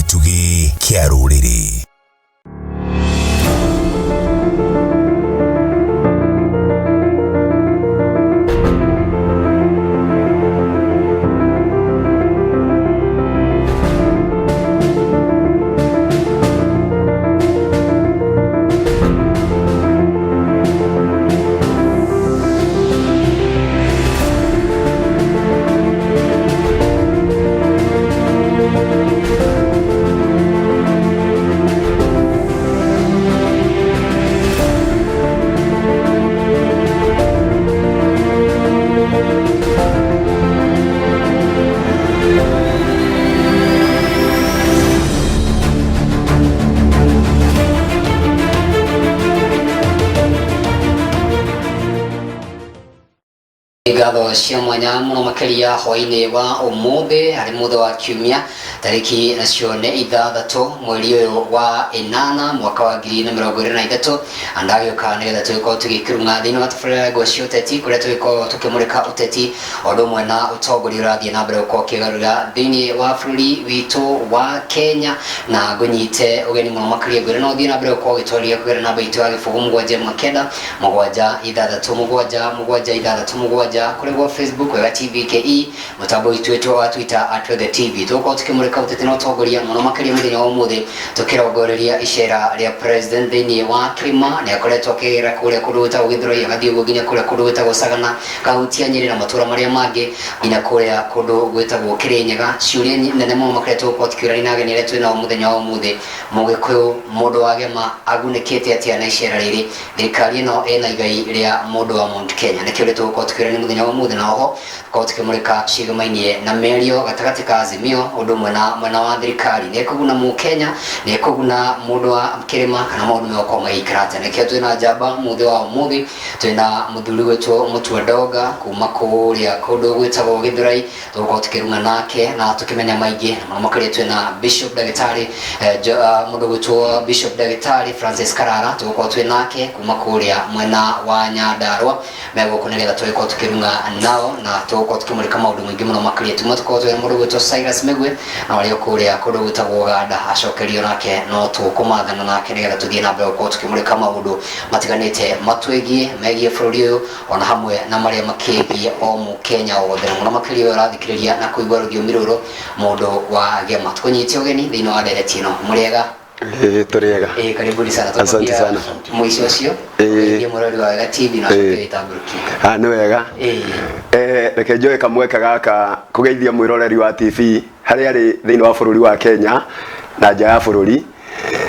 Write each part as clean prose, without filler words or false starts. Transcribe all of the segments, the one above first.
gĩtugĩ kĩa rũrĩrĩ. Gatho cia mwanya muno makiria hwaini wa umuthi hari muthe wa kiumia tariki nacio ne 6 mweri uyu wa 8 mwaka wa 2023 andagioka nigetha twiko tugikirunga thini wa tafurira gocio uteti kuria twiko tukimurika uteti odo mwena utongoria urathie na mbere uko kigarura thini wa bururi witu wa Kenya na gunyite ugeni muno makiria gwira no thini na mbere uko gitwaria kwira na baitu ya gifugu mugwanja makenda mugwanja 6 kuri Facebook wa TVKE mutambo itwetu wa Twitter @the_tv tuko tukimurika uteti no utongoria muno makiria muthenya wa umuthi tukirongoreria icera ria president thini wa Kirima ni akoretwo akira kuria kuruta ugithuroi agathie guginya kuria kuruta gusagana kaunti ya Nyeri na matura maria mangi ina kuria kundu gwetagwo Kirinyaga ciuria nene mo makiretwo kwa tukirani na ageni aretu na muthenya wa umuthi mugikuyu mundu wagema agunikite atia na icera riri thirikari no ena igai ria mundu wa Mount Kenya ni kiuretwo kwa tukirani muthenya wa umuthi na oho kwa tukimurika cigumainie na merio gatagati ka Azimio undu mwena wa thirikari ni kuguna mu Kenya ni kuguna mundu wa Kirima kana mundu me okoma ikrate ni kitu na jaba muthi wa umuthi twina muthuri wetu Mutwe Doga kuma kuria kundu gwetagwo Githurai tuko tukirunga nake na tukimenya maingi na makari twina Bishop Dagitari mundu wetu Bishop Dagitari Francis Karara tuko twinake kuma kuria mwena wa Nyandarua mego kunegetha tuko tukirunga nao na tuko tukimurika maundu maingi muno makari tuko twina mundu wetu Cyrus Migwe na wali kuria kundu gwetagwo Ganda acokerio nake no tukumathana nake nigetha tuthie na mbere uko tukimurika maundu matiganite matwegie megie bururi uyu ona hamwe na maria makigie o mu Kenya othe muno makiri urathikiriria na kuigwa rugiomi ruru mundu wa gema tukunyitio geni thino wa dereti no muriega turiega karibu sana asante sana mwisho ucio ndiye murori wa TV na ni wega reke njoe kamweka gaka kugeithia mwiroreri wa TV hari ari thini wa bururi wa Kenya na nja ya bururi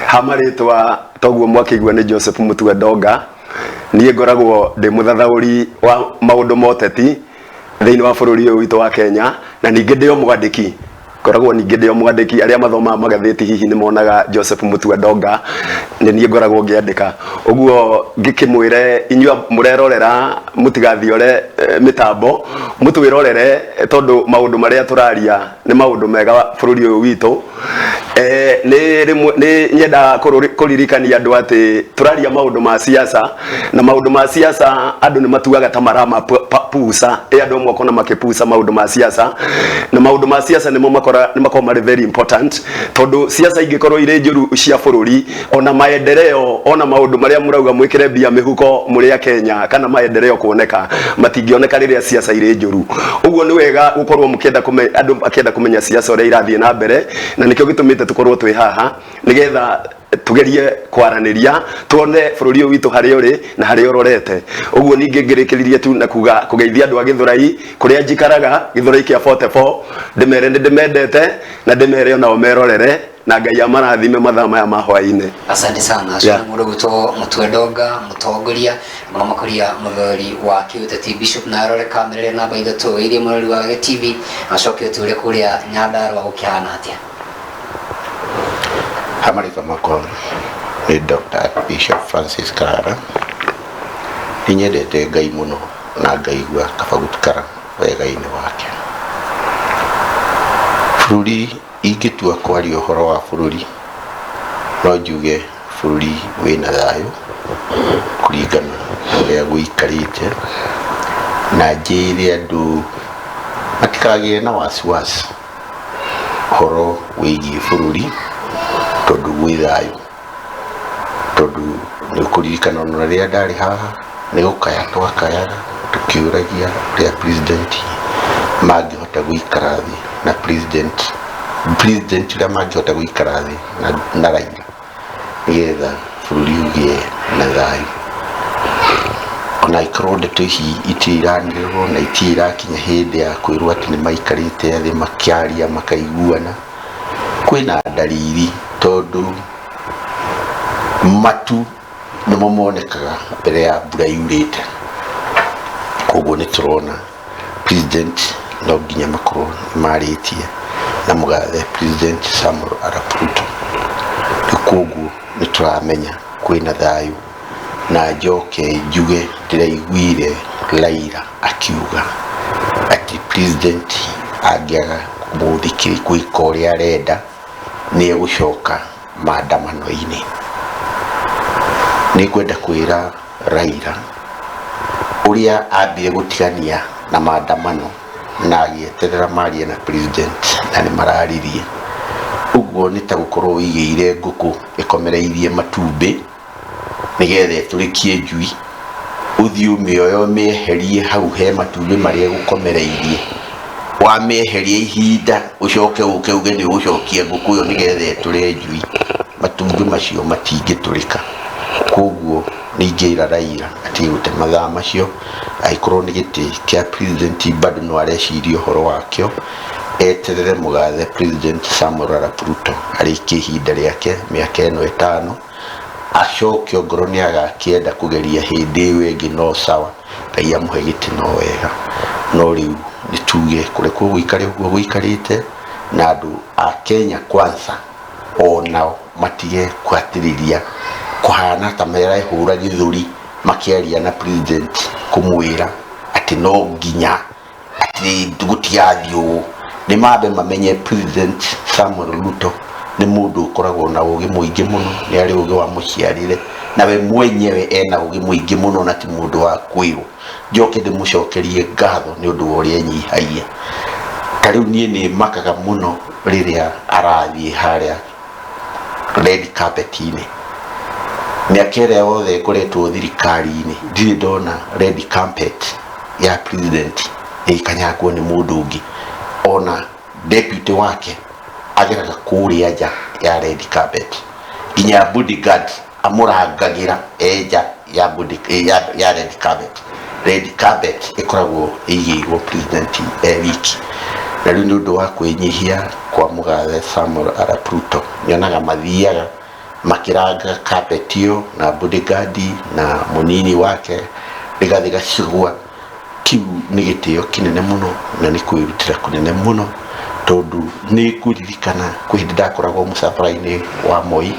hamaritwa toguo mwakigwa ni Joseph Mutwe Doga niĩ ngoragwo ndi muthathauri wa maundu moteti thĩinĩ wa bũrũri ũyũ witũ wa Kenya na ningĩ ndĩ mwandĩki ngoragwo ningĩ ndĩ mwandĩki arĩa mathomaga magathĩti hihi nĩ monaga Joseph Mutwe Doga nĩ niĩ ngoragwo ngĩandĩka ũguo ngĩkĩmwĩre inyuĩ mũrerorera mũtigathiore mitambo mũtwĩrorere tondũ maũndũ marĩa tũraria nĩ maũndũ mega bũrũri ũyũ witũ nĩ nyenda kũririkania andũ atĩ tũraria maũndũ ma siasa na maũndũ ma siasa andũ nĩ matuaga ta marama pusa andũ amwe kona makipusa maũndũ ma siasa na maũndũ ma siasa nĩ makoragwo marĩ very important tondũ siasa ingĩkorwo irĩ njũru cia bũrũri ona maendeleo ona maũndũ marĩa mũrauga mwĩkĩre mbia mĩhuko mũrĩ a Kenya kana maendeleo kuoneka matingĩoneka rĩrĩa siasa irĩ njũru ũguo nĩ wega gũkorwo mũkĩenda andũ akĩenda kũmenya siasa ũrĩa irathiĩ na mbere na nĩkĩo gĩtũmĩte tukorwo twĩ haha nigetha tugerie kwaranĩria tuone bũrũri ũyũ witũ harĩa ũrĩ na harĩa ũrorete ũguo ningĩ ngĩrĩkĩrĩrie tu na kugeithia andũ a Githurai kũrĩa njikaraga Githurai kĩa 44 ndĩmere ndĩmendete na ndĩmere onao merorere na Ngai amarathime mathaa maya ma hwainĩ. Asante sana mundu gwitwo Mutwe Doga mutongoria muno makoria muthori wa kiuteti Bishop na arore kamera namba 3 iria murori wa TV acokio tũre kuria Nyandarua gũkĩhana atia Hamarika makon ni Dr. Bishop Francis Karara ninyendete Ngai muno na ngaigua kabagutukara wega-inĩ wake bururi ingĩtua kwaria ũhoro wa bururi no njuge bururi wĩna thayũ kũringana ũrĩa gũikarĩte na njĩre andũ matikagĩe na wasiwasi horo wĩgiĩ bũrũri tondu gwĩ thayũ, tondu nĩ ũkũririkana ona rĩrĩa ndarĩ haha nĩ gũkaya twakayaga tũkĩũragia ũrĩa president mangĩhota gũikara thĩ na president ũrĩa mangĩhota gũikara thĩ na Raila nĩgetha bũrũri ũgĩe na thayũ. Ona ikorwo ndeto ici itiranĩrĩrwo na itirakinya hĩndĩ ya kwĩrwo atĩ nĩ maikarĩte thĩ makĩaria makaiguana, kwĩna ndariri tondu matu nĩmo monekaga mbere ya mbura yurĩte. Koguo nĩ tũrona president no nginya makorwo marĩtie na mũgathe president Samuel Arap Ruto. Koguo nĩ tũramenya kwĩna thayũ, na njoke njuge ndĩraiguire Raila akiuga atĩ president angĩaga mũthikĩri gwĩka ũrĩa arenda nĩ egũcoka maandamano-inĩ. Nĩ ngwenda kwĩra Raila ũrĩa ambire gũtigania na maandamano na agĩeterera marie na president na nĩ mararirie, ũguo nĩ ta gũkorwo wĩigĩire ngũkũ ĩkomereirie matumbĩ nĩgetha ĩtũrĩkie njui, ũthiĩ ũmĩoye ũmĩeherie hau he matumbĩ marĩa ĩgũkomereirie, wamĩeheria ihinda ũcoke ũke uge nĩ ũgũcokia ngũkũ ĩyo nĩgetha ĩtũre njui. Matumbĩ macio matingĩtũrĩka. Koguo nĩ ingĩra Raila atige gũte mathaa macio, angĩkorwo nĩ gĩtĩ kĩa president bado no areciria ũhoro wakĩo, eterere mũgathe president Samuel Arap Ruto arĩkie ihinda rĩake mĩaka ĩno 5, acoke ongorwo nĩ agakĩenda kũgeria hĩndĩ ĩyo ĩngĩ no sawa, Ngai amũhe gĩtĩ no wega. No rĩu nĩ tuge kũrekwo gũikare ũguo gũikarĩte, na andũ a Kenya Kwanza onao matige kwatĩrĩria kũhana ta marehũra gĩthũri makĩaria na president kũmwĩra atĩ no nginya atĩ gũtigathiĩ ũũ. Nĩ mambe mamenye president Samuel Ruto nĩ mũndũ ũkoragwo na ũgĩ mũingĩ mũno, nĩ arĩ ũgĩ wa mũciarĩre, na we mwenyewe ena ũgĩ mũingĩ mũno na ti mũndũ wa kwĩrwo. Njoke ndĩmũcokerie ngatho nĩ ũndũ wa ũrĩa enyihagia. Ta rĩu niĩ nĩ makaga mũno rĩrĩa arathiĩ harĩa red carpet-inĩ. Mĩaka ĩrĩa yothe ngoretwo thirikari-inĩ ndirĩ ndona red carpet ya president ĩkanyagwo nĩ mũndũ ũngĩ. Ona deputy wake ageraga kũrĩa nja ya red carpet, nginya bodyguard amũrangagĩra nja ya red carpet. Red carpet ĩkoragwo ĩigĩirwo president wiki. Na rĩu nĩ ũndũ wa kwĩnyihia kwa mũgathe Samuel Arap Ruto, nyonaga mathiaga makĩranga carpet ĩyo na bodyguard na mũnini wake rĩgathiĩ gacigwa. Kĩu nĩ gĩtĩo kĩnene mũno na nĩ kwĩrutĩra kũnene mũno, tondu nĩ kũririkana kwĩ hĩndĩ ndakoragwo mũcabara-inĩ wa Moi,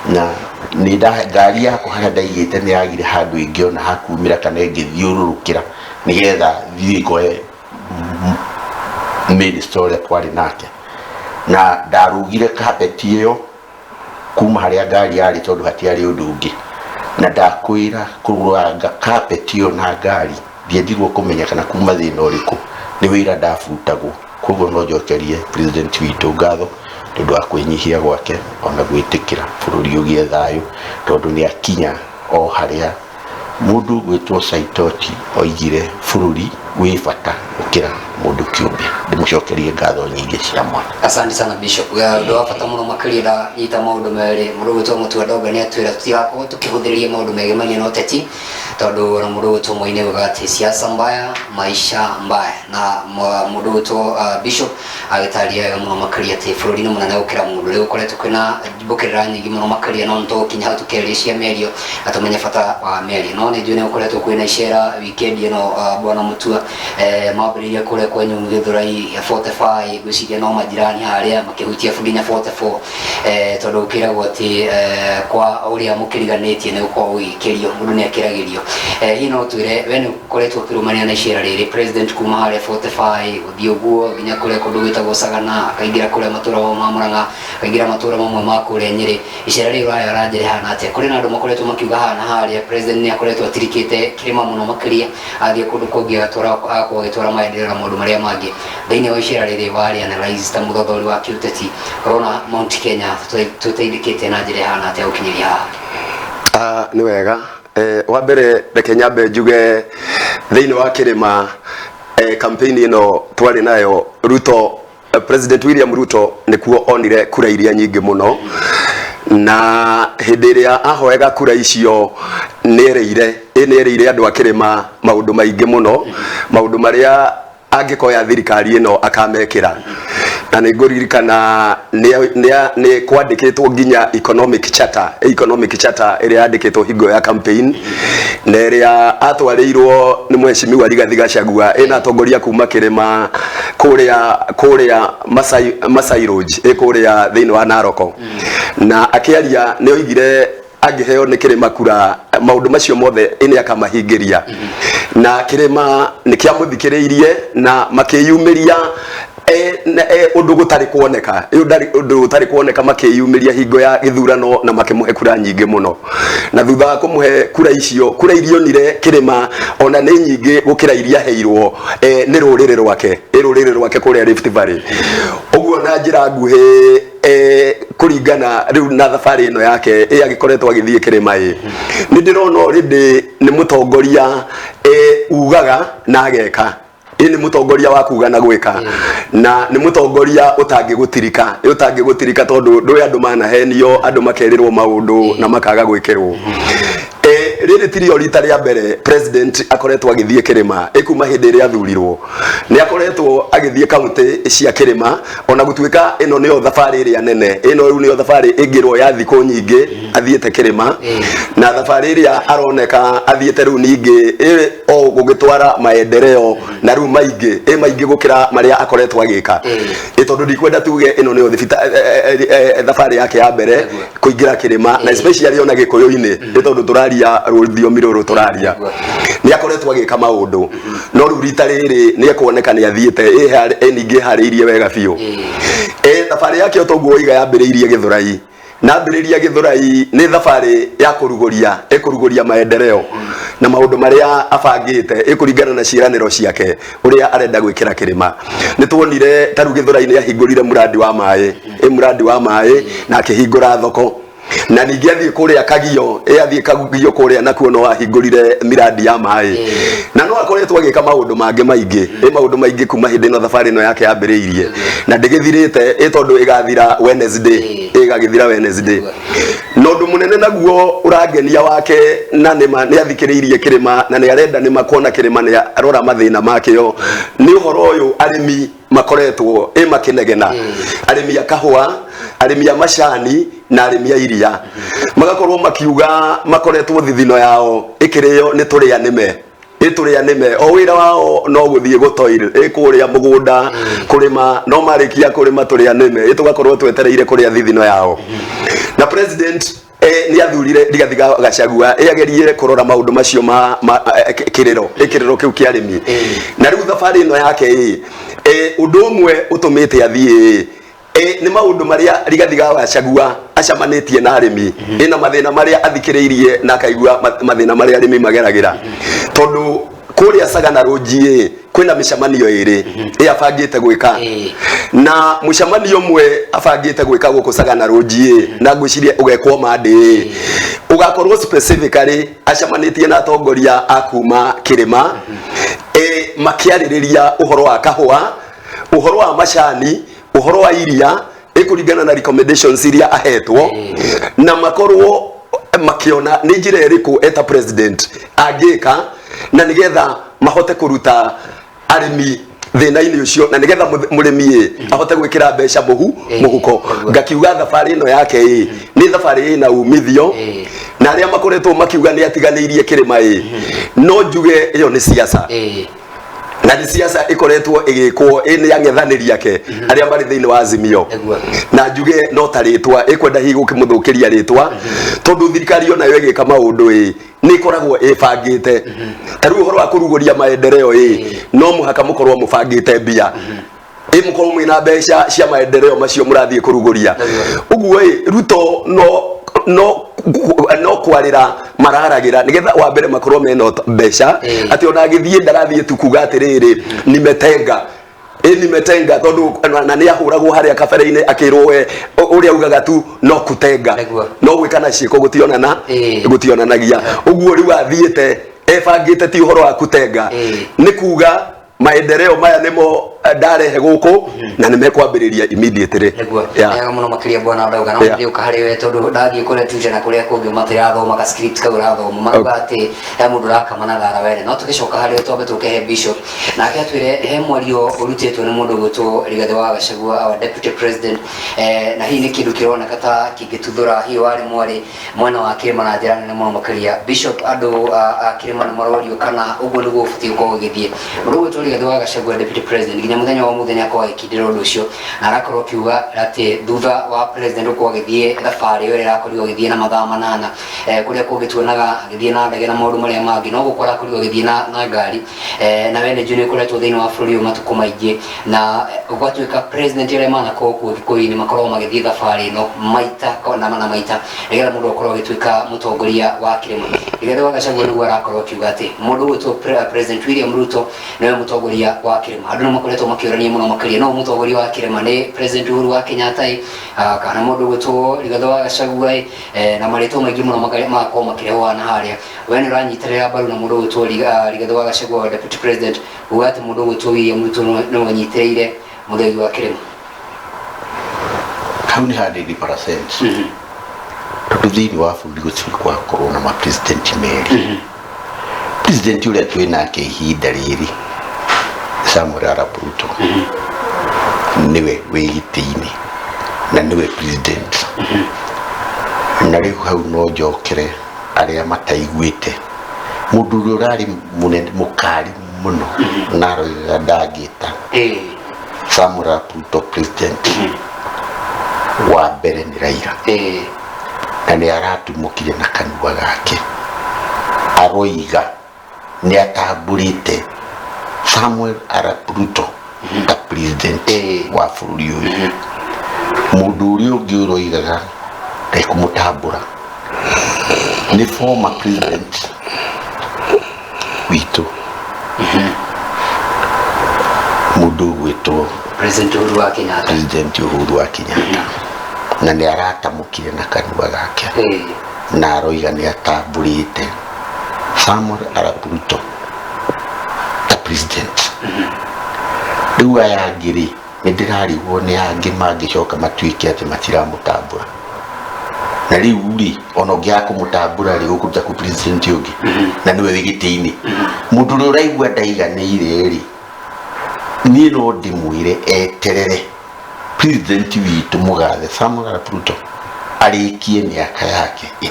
na nĩ ngari yakwa harĩa ndaigĩte nĩ yagire handũ ĩngĩona hakumĩra kana ĩngĩthiũrũrũkĩra nĩgetha thiĩ ngoe minister ũrĩa twarĩ nake, na ndarugire carpet ĩyo kuma harĩa ngari yarĩ tondu hatiarĩ ũndũ ũngĩ, na ndakwĩra kũranga carpet ĩyo na ngari ndiendirwo kũmenya kana kuma thĩna ũrĩkũ, nĩ wĩra ndabutagwo. Koguo no njokerie president witũ ngatho tondu wa kwĩnyihia gwake ona gwĩtĩkĩra bũrũri ũgĩe thayũ, tondu nĩ akinya o harĩa mũndũ gwĩtwo Saitoti oigire bũrũri wĩ bata gũkĩra mũndũ kĩũmbe. Ndĩmũcokerie ngatho nyingĩ cia mwana. Asante sana Bishop. Ũndũ wa bata mũno makĩria na nyita maũndũ merĩ, mũndũ gwĩtwo Mũtua Ndonga nĩ atwĩra tũtigakorwo tũkĩhũthĩrĩria maũndũ megemainie na ũteti, tondu na mũndũ gwĩtwo Moi nĩ auga atĩ siasa mbaya maisha mbaya, na mũndũ gwĩtwo Bishop agĩtarĩria wega mũno makĩria atĩ bũrũri nĩ mũnene gũkĩra mũndũ. Rĩu ũkoretwo kwĩna mbũkĩrĩra nyingĩ mũno makĩria, no nĩtũgũkinya hau tũkĩaria cia mĩario na tũmenye bata wa mĩario. No nĩ njũĩ nĩ gũkoretwo kwĩna icera weekend ĩno bwana Mũtua, mambĩrĩria kũrĩa kwenyu Gĩthũrai 45 gwĩciria no majirani harĩa makĩhutia nginya 44, tondu ũkĩragwo atĩ kwa ũrĩa mũkĩriganĩtie nĩ gũkorwo ũgĩkĩrio, mũndũ nĩ akĩragĩrio. Hihi no twĩre we nĩ ũkoretwo ũkĩrũmania na icera rĩrĩ president kuma harĩa 45 gũthiĩ ũguo nginya kũrĩa kũndũ gwĩtagwo Sagana, akaingĩra kũrĩa matũra ma Murang'a, akaingira matura mamwe ma kuria Nyeri icera riu ranjire hana atia kuri na andu makoretwo makiuga hana haria president ni akoretwo atirikite kirima muno makiria athie kundu kungi agitwara maendeleo na maundu maria mangi thiini wa icera riri wari analyze ta muthothori wa kiuteti corona Mount Kenya tuteithikite na njire hana atia ukinyiria haha. Ni wega wa mbere reke nyambe njuge thiini wa kirima campaign ino twari nayo Ruto President William Ruto nikuo onire kura iria nyingi muno na hindi iria ahoega kura icio nereire andu akirima maundu maingi muno maundu maria angikoya thirikari ino akamekira na niguririkana ni kwandikitwo nginya economic charter iria yandikitwo hingo ya campaign na iria atwarirwo ni mheshimiwa Rigathi Gachagua ina atongoria kuma kirima kuria Masai Road kuria thiini wa Naroko na akiaria ni oigire angiheo ni kirima kura maundu macio mothe ine akamahingiria na kirima ni kiamuthikiriirie na makiyumiria undu gutari kuoneka undu gutari kuoneka makiyumiria hingo ya githurano na makimuhe kura nyingi muno na thutha wa kumuhe kura icio kura irionire kirima ona ni nyingi gukira iria heirwo ni rurire rwake kuria Rift Valley uguo na njira nguhi kuringana riu na thabari ino yake agikoretwo agithie kirima ni ndirona already ni mutongoria ugaga na ageka ni mutongoria wa kuga na gwika na ni mutongoria utangigutirika tondu ndwe andu manahenio andu makerirwo maundu na makaga gwikirwo riri tirio rita ria mbere president akoretwo agithie kirima ikuma hindi ria athurirwo ni akoretwo agithie kaunti cia kirima ona gutuika ino niyo thabari iria nene ino riu niyo thabari ingirwo ya thiku nyingi athiete kirima na thabari iria aroneka athiete riu ningi o gugitwara maendeleo na riu maingi gukira maria akoretwo agika tondu ndikwenda tuge ino niyo thabari yake ya mbere kuingira kirima na especially ona gikuyu-ini tondu turaria rũthiomi rũrũ tũraria ni akoretwo agika maundu no riu rita riri ni ekuoneka ni athiete ningĩ harĩirie wega biũ thabarĩ yake ũtongu oiga yambĩrĩirie Gĩthũrai na ambĩrĩria Gĩthũrai ni thabarĩ ya kũrugoria maendeleo na maundu maria abangite ikuringana na ciiraniro ciake uria arenda gwikira kirima ni tuonire taru Gĩthũrai ni ahingurire muradi wa mai na akihingura thoko na ningi athie kuria Kagio kuria nakuo no ahingurire miradi ya mai na no akoretwo agika maundu maingi kuma hindi no thabari no yake yambiriirie na ndigithirite tondu igathira Wednesday no ndu munene naguo urangenia wake na ni athikiriirie kirima na ni arenda ni makona kirima ni arora mathina makio ni uhoro uyu arimi makoretwo makinegena arimi ya kahua arimi ya macani na arimi ya iria magakorwo makiuga makoretwo thithino yao ikirio ni turia nime o wira wao no guthie gutoire kuria mugunda kurima no marikia kurima turia nime tugakorwo twetereire kuria thithino yao na president ni athurire Rigathi Gachagua agerie kurora maundu macio ma kiriro kiu kia arimi na riu thabari ino yake undu umwe utumite athie ni maundu maria Rigathi Gachagua acamanitie na arimi ina mathina maria athikiriirie na akaigua mathina maria arimi mageragira tondu kuria Sagana Road kwina micamanio iri abangite gwika na mucamanio mwe abangite gwika guku Sagana Road na ngwiciria ugekwo mandi ugakorwo specifically acamanitie na atongoria akuma kirima makiaririria uhoro wa kahua uhoro wa macani uhoro wa iria ikuringana na recommendations iria ahetwo na makorwo makiona ni njira iriku eta president agika na nigetha mahote kuruta arimi thina-ini ucio na nigetha murimi ahote gwikira mbeca muhuko ngakiuga thabari ino yake ni thabari ina umithio na aria makoretwo makiuga ni atiganiirie kirima no njuge iyo ni siasa na ni siasa ikoretwo igikwo ine ya ngethaniri yake aria bari thiini wa Azimio na njuge no taritwa ikwenda higo kimuthukiria ritwa tondu thirikari ona yo igika maundu ni koragwo bangite taru uhoro wa kurugoria maendeleo no muhaka mukorwo mubangite mbia mukorwo mwina mbeca cia maendeleo macio murathie kuruguria uguo Ruto no kwarira mararagira nigetha wa mbere makorwo mena mbeca ati ona githie ndarathie tukuga atiriri nimetenga nimetenga tondu na ni ahuragwo haria kabere-ini akirwo we uria ugaga tu no kutenga no gwikana ciiko gutionanagia uguo riu athiete ebangite ti uhoro wa kutenga ni kuga maendeleo maya nimo ndarehe guku na nimekwambiriria immediately ya muno makiria bwana ndauga na ndio kahari we tondu ndathie kule tuje na kuria kungi matirathoma ka script ka urathoma marugate ya mundu rakamana thara wene no tugicoka hari twambe tukehe bishop na akyatwire he mwario urutitwo ni mundu gwitwo Rigathi wa Gachagua our deputy president na hii ni kindu kirona kata kingituthura hi wari mwari mwana wa Kirima na njira nene muno makiria bishop andu Kirima na marorio kana uguo niguo ufutie ko githie mundu gwitwo Rigathi wa Gachagua deputy president muthenya wa muthenya kwa ikindiro nducio na arakorwo kiuga ati thutha wa president uko agithie thabari yo irakorirwo githie na mathaa manana kuria kugituonaga githie na ndege na maundu maria mangi no gukora kurio githie na ngari na wene juni kuretwo thiini wa bũrũri matuko maingi na gwatuika president ire mana ko kuini makorwo magithie thabari no maita na maita nigetha mundu akorwo agituika mutongoria wa Kirima Rigathi wa Gachagua niguo arakorwo kiuga ati mundu witwo president William Ruto niwe mutongoria wa Kirima andu makoretwo makiorania muno makiria no mutongoria wa Kirima ni president Uhuru wa Kenyatta kana mundu gwitwo Rigathi wa Gachagua na marito maingi muno makako makirewa na haria wene ranyitirira baru na mundu gwitwo Rigathi wa Gachagua deputy president ugati mundu gwitwo William Ruto no wanyitirire muthegi wa Kirima kauni hadi percent tudini wa bũrũri gũtirĩ corona ma president meri president uria twina ke ihinda riri Samuel Arap Ruto niwe wigitiini na niwe president na riu hau no njokere aria mataiguite mundu urari munene mukari muno na roiga ndagita Samuel Arap Ruto president wa mbere ni Raila na ni aratumukire na kanua gake aroiga ni atamburite Samuel Arap Ruto ta president wa bũrũri uyu mundu uria ungi uroigaga ndekumutambura ni former president witu mundu gwitwo president Uhuru wa Kenyatta na ni aratamukire na kanua gake na aroiga ni atamburite Samuel Arap Ruto ta president riu aya ngiri ndirarigwo ni angi mangicoka matuike ati matiramutambura na riu ri ono ngia kumutambura ri gukuta ku president ungi na niwe wigitiini mundu uraigwa ndaiganire ri ni no ndimwire eterere president witu mugathe Samuel Arap Ruto arikie miaka yake 5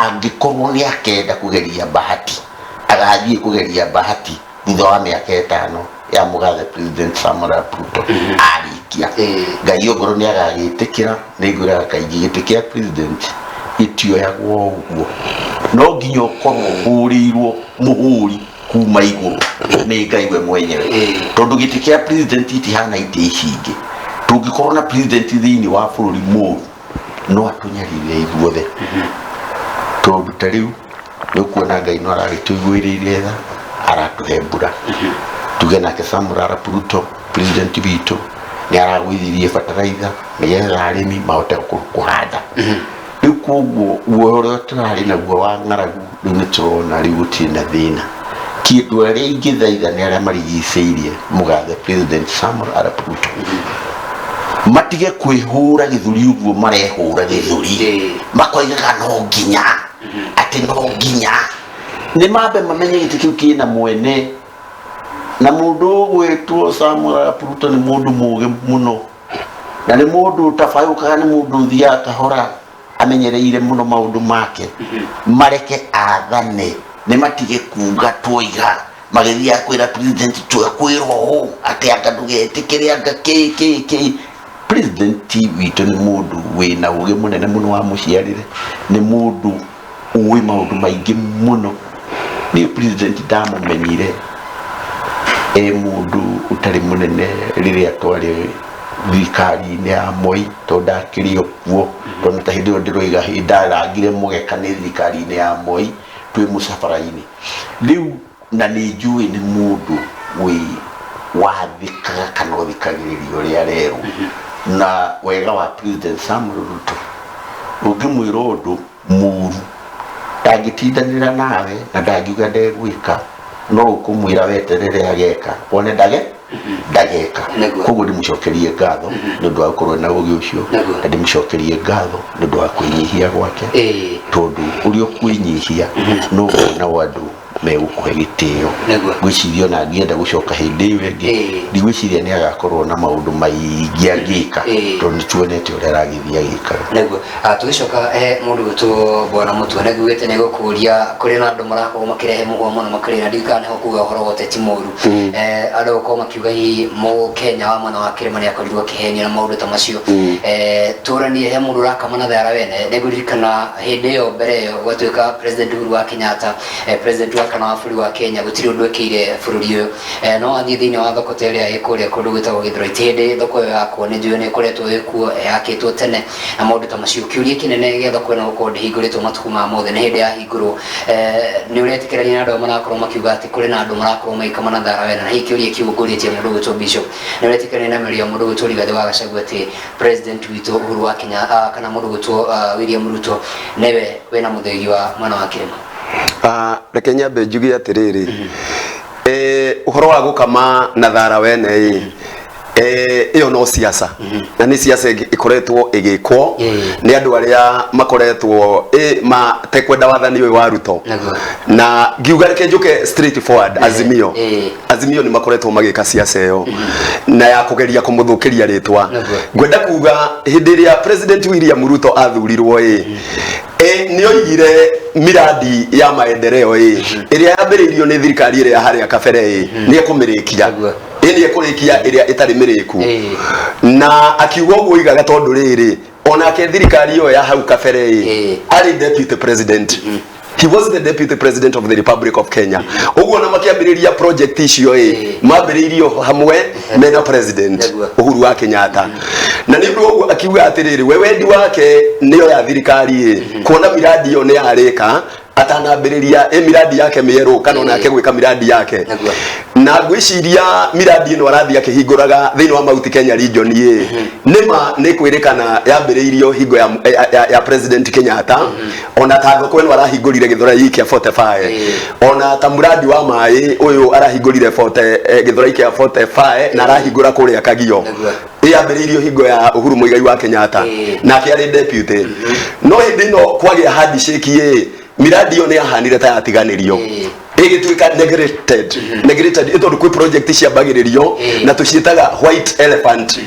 angikorwo ni akenda kugeria bahati agathie kugeria bahati thutha wa miaka 5 ya mugathe president Samuel Arap Ruto arikia ngai ogoro ni agagitikira nigura kaigi gitikia president itioyagwo uguo no nginya ukorwo hurirwo muhuri kuma iguru ni ngai we mwenyewe tondu gitikia president itihana ite icingi tungikorwo na president thiini wa bũrũri mũru no atunyarire ithuothe tondu ta riu nikuona ngai no aragituiguiririe tha aratuhe mbura tuge nake Samuel Arap Ruto president witu ni aragwithirie fertilizer nigetha arimi mahote kuhanda riu koguo uorio turari naguo wa ng'aragu riu niturona riu gutina thina kindu aria ingithaitha ni aria marigicĩirie mugathe president Samuel Arap Ruto matige kwihura githuri uguo marehura githuri makoigaga no nginya ati no nginya ni mambe mamenye giti kiu kina mwene na mundu gwitwo Samuel Arap Ruto ni mundu muge muno na ni mundu tafayuka ni mundu thia kahora amenyereire muno maundu make mareke athane ni matige kuga twoiga magithia kwira president twekwirwo ati angadugetikire anga ke president witu ni mundu wina uge munene muno wa muciarire ni mundu uwi maundu maingi muno ni president ndamumenyire mundu utari munene riria twari thirikari-inĩ ya Moi to ndakĩrĩ okuo tondũ ta hĩndĩ ĩyo ndĩroiga ndarangire mũgeka nĩ thirikari-inĩ ya Moi twĩ mũcabara-inĩ rĩu na nĩ njũĩ nĩ mũndũ wĩ wathĩkaga kana ũthikagĩrĩria ũrĩa arerwo na wega wa President Samuel Ruto ũngĩmwĩra ũndũ mũru ndangĩtindanĩra nawe na ndangiuga ndegwĩka no ũkũmwĩra weterere ageka wone ndageka koguo ndĩmũcokerie ngatho nĩ ũndũ wa gũkorwo na ũgĩ ũcio na ndĩmũcokerie ngatho nĩ ũndũ wa kwĩnyihia gwake tondũ ũrĩa ũkwĩnyihia no wona andũ megũkũhe gĩtĩo gwĩciria na angĩenda gũcoka hĩndĩ ĩyo ĩngĩ ndigwĩciria nĩ agakorwo na maũndũ maingĩ angĩka tondũ nĩtuonete ũrĩa aragĩthiĩ agĩkaga nĩguo tũgĩcoka mũndũ witũ Bwana Mũtwe nĩguĩte nĩ gũkũria kũrĩ na andũ marakorwo makĩrehe mũgomo na makĩrĩ na ndikana ho kuga ũhoro wa ũteti mũru andũ gũkorwo makiuga hihi Mũkenya wa mwena wa Kĩrĩma nĩ akorirwo akĩhenio na maũndũ ta macio tũranie he mũndũ ũrakama na thara wene nĩngũririkana hĩndĩ ĩyo mbere ĩyo gwatuĩka President Uhuru wa Kenyatta President wa kana wa bũrũri wa Kenya gũtirĩ ũndũ ekĩire bũrũri ũyũ no athiĩ thĩinĩ wa thoko ta ĩrĩa ĩkũrĩa kũndũ gwĩtagwo Gĩthũrai hĩndĩ thoko ĩyo yakwo nĩ njũĩ nĩ ĩkoretwo ĩkuo yakĩtwo tene na maũndũ ta macio kĩũria kĩnene gĩa thoko ĩno gũkorwo ndĩhingũrĩtwo matukũ ma mothe nĩ hĩndĩ yahingũrwo nĩ ũretĩkĩrania na andũ marakorwo makiuga atĩ kũrĩ na andũ marakorwo maikama na thara wena na hĩ kĩũria kĩũngũrĩtie mũndũ gwĩtwo Bishop nĩ ũretĩkĩrania na mĩario mũndũ gwĩtwo Rigathĩ wa Gachagua atĩ President witũ Uhuru wa Kenya kana mũndũ gwĩtwo William Ruto nĩwe wĩna mũthegi wa mwena wa Kĩrĩma reke nyambe njuge atĩrĩrĩ ũhoro wa gũkama na thara wene ĩyo no siasa na nĩ siasa ĩkoretwo ĩgĩkwo nĩ andũ arĩa makoretwo matekwenda wathani ũyũ wa Ruto na ngiuga reke njuke straight forward Azimio nĩ makoretwo magĩka siasa ĩyo na ya kũgeria kũmũthũkĩria rĩtwa ngwenda kuga hĩndĩ ĩrĩa President William Ruto athurirwo nĩ oigire miradi ya maendeleo ĩrĩa yambĩrĩirio nĩ thirikari ĩrĩa harĩa kabere nĩ ekũmĩrĩkia nĩ ekũrĩkia ĩrĩa ĩtarĩ mĩrĩku na akiuga ũguo oigaga tondũ rĩrĩ onake thirikari ĩyo ya hau kabere arĩ deputy president He was the deputy president of the Republic of Kenya. Uguo na makiambĩrĩria project icio mambĩrĩirio hamwe mena president Uhuru wa Kenyatta. Na nĩ ũguo akiuga atĩrĩrĩ we wendi wake nĩyo ya thirikari kuona miradi yo nĩ yarĩka atanambĩrĩria miradi yake mĩerũ kana onake gwĩka miradi yake. Na ngwĩciria miradi ĩno arathi akĩhingũraga thĩinĩ wa Mount Kenya region nĩma nĩ kwĩrĩkana yambĩrĩirio hingo ya President Kenyatta ona ta thoko ĩno arahingũrire Gĩthũrai kĩa 45 ona ta muradi wa maĩ ũyũ arahingũrire Gĩthũrai kĩa 45 na arahingũra kũrĩa Kagio yambĩrĩirio hingo ya Uhuru Muigai wa Kenyatta na akĩarĩ deputy no hĩndĩ ĩno kwagĩa handshake miradi yo nĩ yahanire ta yatiganĩrio ĩgĩtuĩka neglected ĩtondũ kwĩ project ciambagĩrĩrio na tũciĩtaga white elephant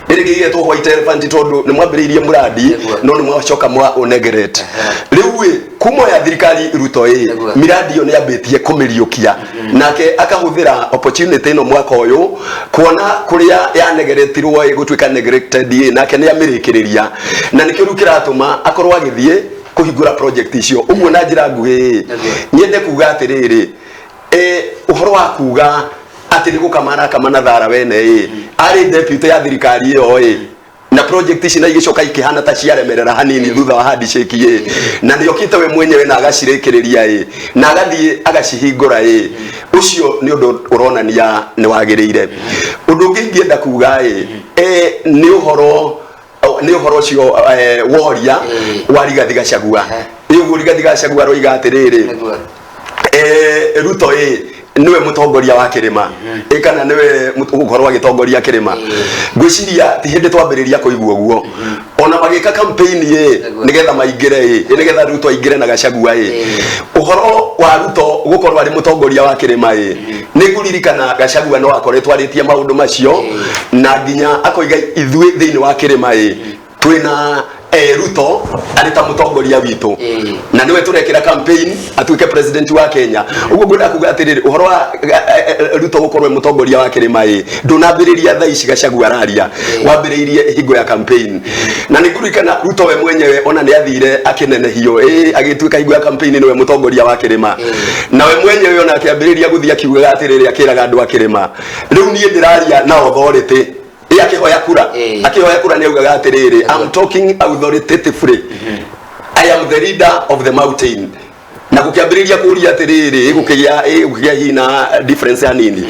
ĩrĩgĩgetwo white elephant tondũ nĩ mwambĩrĩirie muradi no nĩ mwacoka mwa neglect rĩu kuma ya thirikari Ruto miradi yo nĩ yambĩtie kũmĩriũkia nake akahũthĩra opportunity ĩno mwaka ũyũ kuona kũrĩa ya neglectirwo gũtuĩka neglected nake nĩ amĩrĩkĩrĩria na nĩkĩo rĩu kĩratũma akorwo agĩthiĩ kuhingura project icio uguo na njira nguhĩ nyende kuga atĩrĩrĩ ũhoro wa kuga atĩ nĩ gũkamana na thara wene arĩ deputy ya thirikari ĩyo na project ici na igĩcoka ikĩhana ta ciaremerera hanini thutha wa handshake na nĩ okĩte we mwenyewe na agacirĩkĩrĩria na agathiĩ agacihingũra ũcio nĩ ũndũ ũronania nĩ wagĩrĩire ũndũ ũngĩ ingĩenda kuga nĩ ũhoro ũcio woria wa Rigathĩ Gachagua ũguo Rigathĩ Gachagua roiga atĩrĩrĩ Ruto niwe mutongoria wa Kĩrĩma kana niwe ukorwo agĩtongoria Kĩrĩma ngwĩciria ti hĩndĩ twambĩrĩria kũigua ũguo ona magĩka campaign nigetha maingĩre nigetha Ruto aingĩre na Gachagua ũhoro wa Ruto gũkorwo arĩ mutongoria wa Kĩrĩma nĩ kũririkana Gachagua no akoretwo arĩtie maũndũ macio na nginya akoiga ithuĩ thĩinĩ wa Kĩrĩma twina Ruto arita mutongoria witu na niwe turekira campaign atuike president wa Kenya uguo ngwenda kuga atiriri uhoro wa Ruto gukorwo mutongoria wa kirima ndunambiriria thaa ici Gachagua araria wambiriirie hingo ya campaign na nigurikana Ruto we mwenyewe ona ni athire akinenehio agituika hingo ya campaign niwe mutongoria wa kirima na we mwenyewe ona akiambiriria guthia kiuga atiriri akiraga andu akirima riu nie ndiraria na authority akihoya kura ni ugaga atiriri I'm talking authoritatively I am the leader of the mountain na gukiambiriria kuria atiriri gukigia hina difference ya nini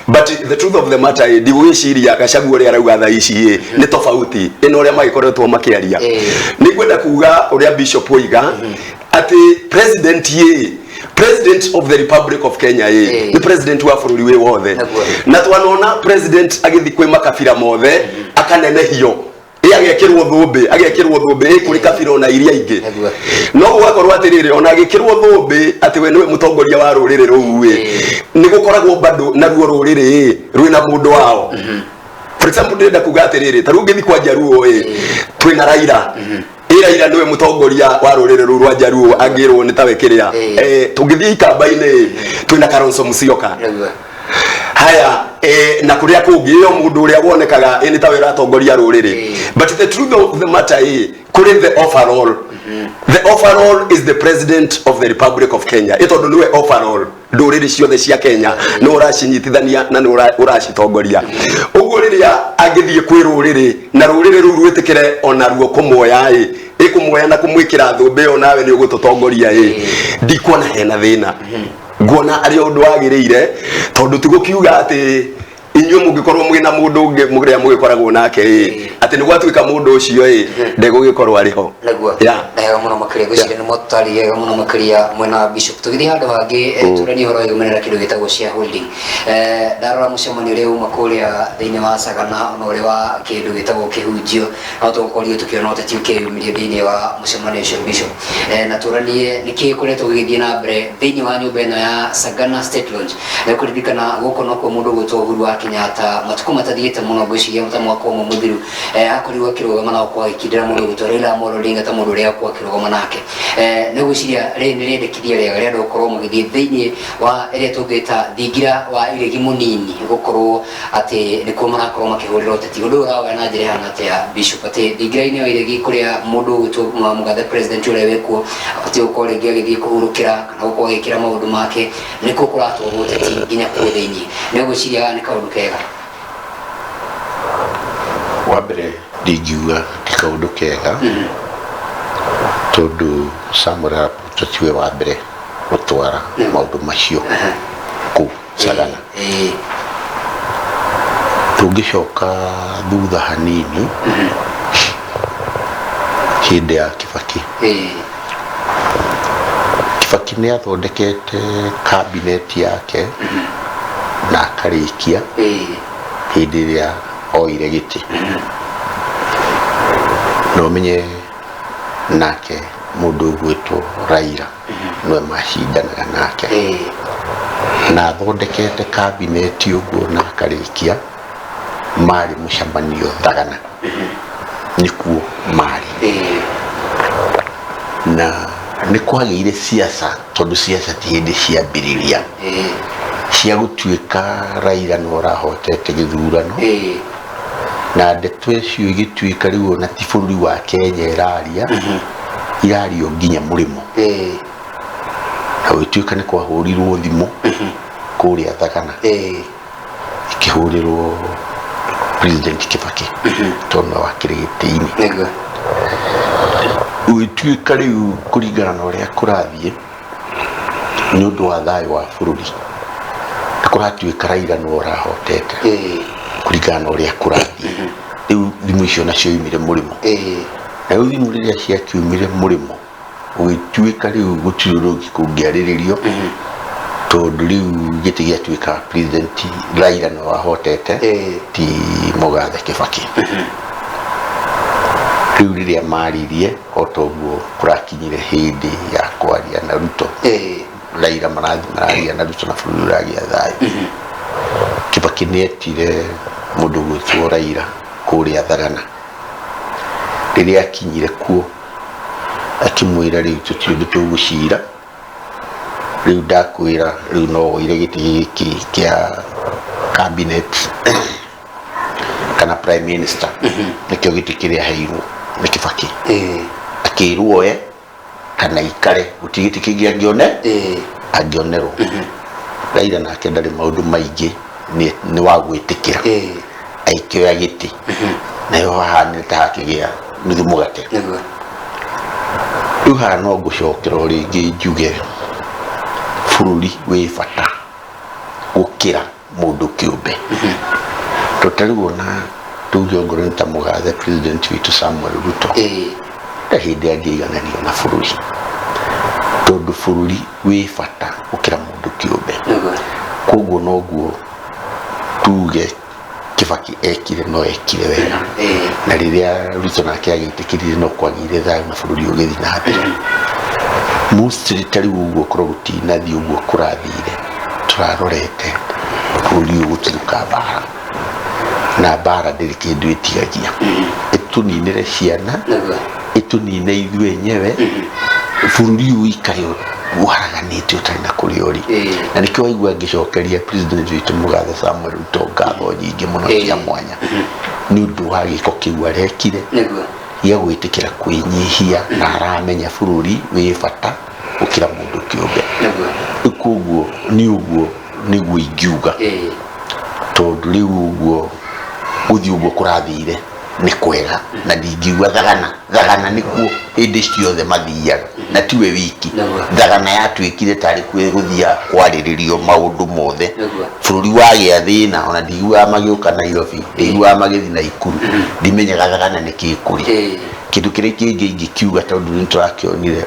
but the truth of the matter ndigwiciria Gachagua uri arauga thaa ici ni tofauti ino ria magikoretwo makiaria ni gwenda kuga uria Bishop oiga ati President of the Republic of Kenya ni president wa bururi we wothe na twanona president agithi kwi makabira mothe akanenehio agekirwo thumbi kuri kabira ona iria ingi no gwakorwo atiriri ona agekirwo thumbi ati we niwe mutongoria wa ruriri ruu ni gukoragwo bado na ruo ruriri rwina mundu wao for example ndenda kuga atiriri taru ngithi kwa Jaruo twina Raila Raila niwe mutongoria wa ruriri ruru rwa Jaruo angirwo ni tawe kiria tungithii kambaini twina Kalonzo Musyoka haya na kuria kungi yo mundu uria wonekaga ni tawe ratongoria ruriri but the truth of the matter kuri the overall is the president of the Republic of Kenya itondo niwe overall nduriri ciothe cia Kenya no uracinyitithania na no uracitongoria uguo riria agithie kwi ruriri na ruriri ruru rwitikire ona ruo kumwoya ikumwoya na kumwikira thumbi onawe ni ugututongoria ndikuona hena thina nguona ari undu wagiriire tondu tigukiuga ati inyuĩ mũngĩkorwo mwĩna mũndũ ũngĩ mũrĩa mũgĩkoragwo nake atĩ nĩ gwatuĩka mũndũ ũcio ndegũgĩkorwo arĩ ho wega mũno makĩria gwĩciria nĩ mũtarĩ wega mũno makĩria mwena wa Bishop tũgĩthiĩ handũ hangĩ tũranie ũhoro wĩgũmĩrĩra kĩndũ gĩtagwo shareholding ndarora mũcemanio ũrĩa uma kũrĩa thĩinĩ wa Sagana na ũrĩa wa kĩndũ gĩtagwo kĩhunjio no tũgũkorio tũkĩona ũteti ũkĩyumĩrio thĩinĩ wa mũcemanio ũcio Bishop na tũranie nĩkĩ koretwo gĩgĩthiĩ na mbere thĩinĩ wa nyũmba ĩno ya Sagana State Lodge na kũririkana gũkũ no kuo mũndũ gwĩtwo Uhuru wa Kenyatta matuko matathiĩte mũno gwĩciria ta mwaka ũmwe mũthiru akorirwo akĩrũgama na kwa ikindira mũndũ gwĩtwo Raila Amolo Odinga ta mũndũ ũrĩa kwa akĩrũgama nake nĩ gwĩciria nĩ rĩendekithia rĩega rĩa gũkorwo mũgĩthiĩ thĩinĩ wa ĩrĩa tũngĩta thingira wa iregi mũnini gũkorwo atĩ nĩ kuo marakorwo makĩhũrĩra ũteti ũndũ ũrawega na njĩra ihana atĩa Bishop atĩ thingira-inĩ wa iregi kũrĩa mũndũ gwĩtwo mũgathe president ũrĩa wĩkuo abatiĩ gũkorwo rĩngĩ agĩthiĩ kũhurũkĩra kana gũkorwo agĩkĩra maũndũ make nĩ kuo kũratwarwo ũteti nginya kũu thĩinĩ nĩ gwĩciria nĩ kaũndũ kega wambere ndingiuga ti kaũndũ kega tondu Samuel Arap Ruto tiwe wa mbere gũtwara maũndũ macio kũu Sagana tũngĩcoka thutha hanini hĩndĩ ya Kibaki Kibaki nĩ athondekete kabineti yake na akarĩkia hĩndĩ ĩrĩa oire gĩtĩ no menye nake mũndũ gwĩtwo Raila nĩwe macindanaga nake na athondekete kabineti ũguo na akarĩkia marĩ mũcemanio Sagana nĩkuo marĩ na nĩ kwagĩire siasa tondu siasa ti hĩndĩ ciambĩrĩria cia gũtuĩka Raila no rahotete gĩthurano na ndeto icio igĩtuĩka rĩu ona ti bũrũri wa Kenya irario nginya mũrĩmo na gũtuĩka nĩ kwahũrirwo thimũ kũrĩa Sagana ikĩhũrĩrwo President Kibaki tondu wakĩrĩ gĩtĩ-inĩ gũtuĩka rĩu kũringana na ũrĩa kũrathiĩ nĩ ũndũ wa thayũ wa bũrũri kuratuĩka Raila no rahotete kũringana na ũrĩa kũrathiĩ rĩu thimũ icio nacio imire mũrĩmo na rĩu thimũ rĩrĩa ciakiumire mũrĩmo gũgĩtuĩka rĩu gũtirĩ ũndũ ũngĩ kũngĩarĩrĩrio tondu rĩu gĩtĩ gĩatuĩka president Raila no ahotete ti mũgathe Kibaki rĩu rĩrĩa maririe o toguo kũrakinyire hĩndĩ ya kwaria na Ruto Raila mararia na Ruto na bũrũri ũragĩa thayũ Kibaki nĩ etire mũndũ gwĩtwo Raila kũrĩa Sagana riria akinyire kuo akimwira riu tutindu tugucira riu ndakwira riu no oire giti giki kia cabinet kana prime minister nikio giti kiria heirwo ni Kibaki akirwo kana ikare gutigiti kigia ngione angionerwo Raila nake ndari maundu maingi ni wa gwitikira aikioya giti nayo hahana ta kigia nuthu mugate riu haha no ngucokera ringi njuge bururi wi bata gukira mundu kiumbe tutariwona tuge ngoro nta mugathe president witu Samuel Ruto hindi angigananio na bururi tondu bururi wi bata gukira mundu kiumbe koguo noguo tuge Kibaki ekire no ekire wega na riria Ruto nake agitikirire no kwagire thayu na bururi ugithi na mbere mustri tari uguo kuruti na thi uguo kurathire turarorete bururi ugutiruka bara na bara ndiri kindu itigagia ituninire ciana itunine ithue nyewe bururi uikayo waraganite utari na kuriori na nikyo waigua ngicokeria president witu Mugathe Samuel Ruto ngatho nyingi muno cia mwanya ni undu wa giko kiu arekire ya gwitikira kwinyihia na aramenya bururi wi bata ukira mundu kiumbe ikuguo ni uguo niguo ingiuga tondu riu uguo uthi uguo kurathire ni kwega na ndingiugua thagana nikuo hindi ciothe mathiaga na tiwe wiki thagana yatuikire tari guthia kwariririo maundu mothe bururi wagia thina ona ndigua magiuka Nairobi ndigua magithi na Ikuru ndimenyaga thagana ni kikuri kindu kiria kingi ingikiuga tondu niturakionire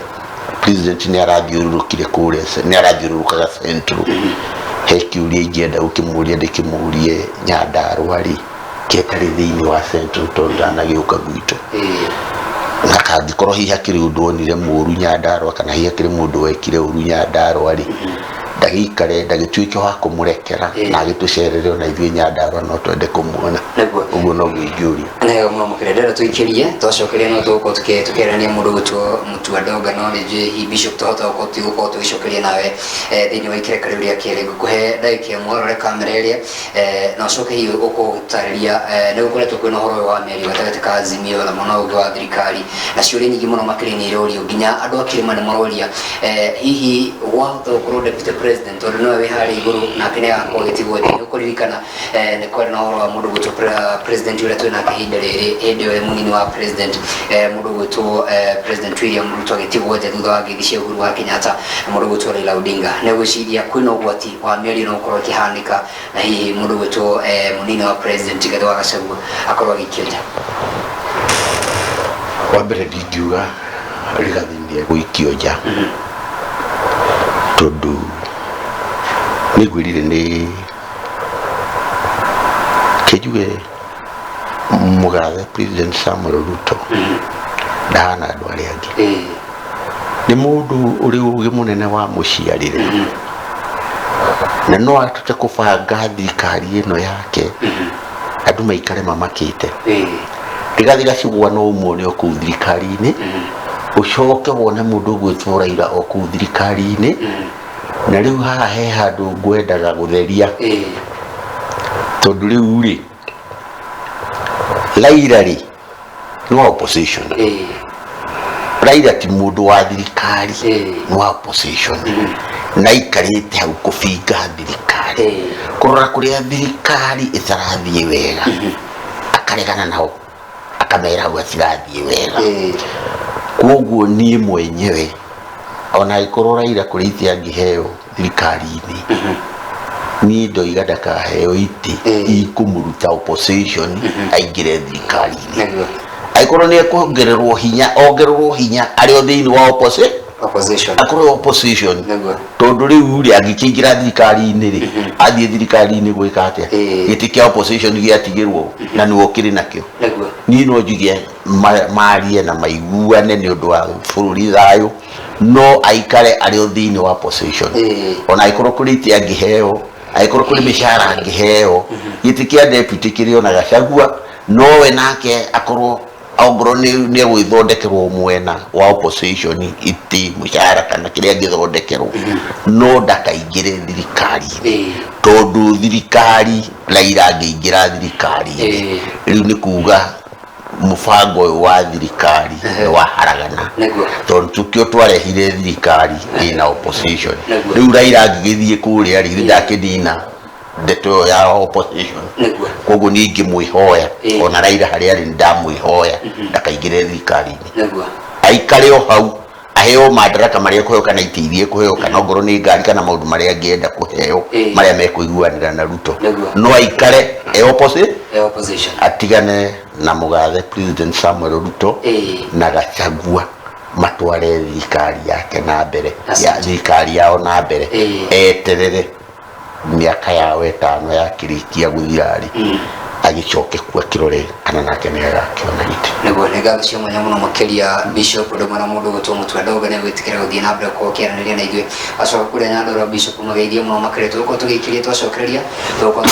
president ni arathiururukire kuria ni arathiururukaga central he kiuria ingienda gukimuria ndikimurie Nyandarua ri ketari thiini wa central tondu anagiuka gwitu na kangikorwo hihi akiri undu onire muru Nyandarua kana hihi akiri mundu wekire uru Nyandarua ri ndagikare ndagituike wa kumurekera na agitucerere ona ithue Nyandarua no twende kumuona uguo no gwingiuria nayo muno mukirendera tuikirie twacokeria no tuko tukerania mundu mutua ndonga no ni hi bishop tuhota uko tuicokeria nawe thini wa ikirekare uria kire gukuhe ndaike mworore kamera iria no coke hi uko tariria ni gukoretwo kwina horo wa meri gatagati ka Azimio na muno ugi wa thirikari na ciuri nyingi muno makirini irorio nginya andu akirima ni mororia hihi wa to deputy president or no we hari iguru na kene ako gitigo ni ukuririkana ni kwa na horo wa mundu gutu president ule twina kahinda riri hindi we munini wa president mundu gutu president William Ruto gitigo thutha wa gigicia uhuru wa Kenyatta mundu gutu Raila Odinga ne guciria kwina ugwati wa meri no korwo kihanika na hihi mundu gutu munini wa president Gathwa Gachagua akorwo gikioja wa mbere ndingiuga rigathindie guikioja tondu nigwirire ni kejuge Mugathe president Samuel Ruto ndahana andu aria angi ni mundu uri ugi munene wa muciarire na no atute kubanga thirikari ino yake andu maikare mamakite Rigathi Gachagua no umone oku thirikari-ini ucoke wone mundu gwitwo Raila oku thirikari-ini na riu haha he handu ngwendaga gutheria tondu riu ri Raila ri no opposition Raila ti mundu wa thirikari no opposition na ikarite hau kubinga thirikari kurora kuria thirikari itarathie wega akaregana nao akamera gwatirathie wega koguo nie mwenyewe ona ikorwo Raila kuriithia ngiheo thirikari-ini ni ndoiga ndakaheo iti ikumuruta opposition aingire thirikari-ini aikorwo ni kuongererwo hinya ario thiini wa opposition akorwo opposition tondu riu ri angikingira thirikari-ini ri athie thirikari-ini gwika atia giti kia opposition giatigirwo na ni wokiri nakio ni no njugie marie na maiguane ni undu wa bururi thayo no aikare ario thiini wa opposition ona aikorwo kuritia ngiheo aikorwo kuri mishara ngiheo giti kia deputy kirio na Gachagua no we nake akorwo augro ni gwithondekerwo mwena wa opposition iti mushara kana kiria githondekerwo no ndakaingire thirikari tondu thirikari Raila angĩingĩra thirikari riu ni kuga mufango wa thirikari wa haragana tondu tukio twarehire thirikari ina opposition riu Raila angĩgĩthie kuria ri ndakĩdina ndeto ya opposition koguo ningi mwihoya ona Raila haria ri ndamwihoya ndakaingire thirikari aikare o hau aheo madaraka maria kuheo kana iteithie kuheo kana ngoro ni ngari kana maundu maria angĩenda kuheo maria mekuiguanira na Ruto no aikare opposition atigane na mugathe president Samuel Ruto na Gachagua matware thirikari yake na mbere ya thirikari yao na mbere eterere miaka yao 5 yakirikia guthirari agicoke kwa kirore kana nake nĩagakiona giti niguo nĩ ngatho cia mwanya mũno makĩria Bishop Ndũmara mũndũ gũtwo mũtwe ndogo nĩ gwĩtĩkĩra gũthiĩ na mbere kũkĩaranĩria na ithuĩ acoka kũrĩa Nyandarua Bishop mũgeithie mũno makĩria tũgũkorwo tũgĩkĩria twacokereria tũgũkorwo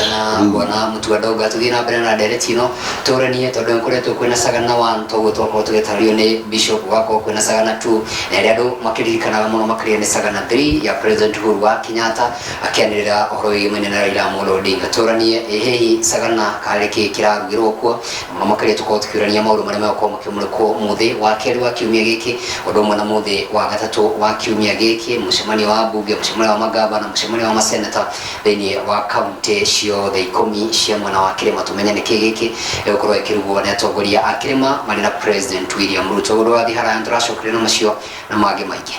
na bwana mũtwe ndogo tũthiĩ na mbere na ndereti ĩno tũranie tondũ nĩkoretwo kwĩna Sagana 1 tũgũkorwo tũgĩtarĩrio nĩ Bishop wako kwĩna Sagana 2 na ĩrĩa andũ makĩririkanaga mũno makĩria nĩ Sagana 3 ya President Uhuru wa Kenyatta akĩanĩrĩra ũhoro wĩgiĩ na Raila Amolo Odinga tũranie hihi Sagana kareke kirarugirwo kwa mũno makĩria tũkorwo tũkĩũrania maũndũ marĩa megakorwo makĩmũrĩkwo mũthĩ wa kerĩ wa kiumia gĩkĩ ũndũ ũmwe na mũthĩ wa gatatũ wa kiumia gĩkĩ mũcemanio wa mbunge mũcemanio wa magavana mũcemanio wa maseneta thĩinĩ wa kaunti ciothe 10 cia mwena wa kĩrĩma tũmenye nĩkĩ gĩkĩ gĩgũkorwo gĩkĩrugwo nĩ atongoria a kĩrĩma marĩ na President William Ruto ũndũ wa thihara tũracokereria na macio na mangĩ maingĩ.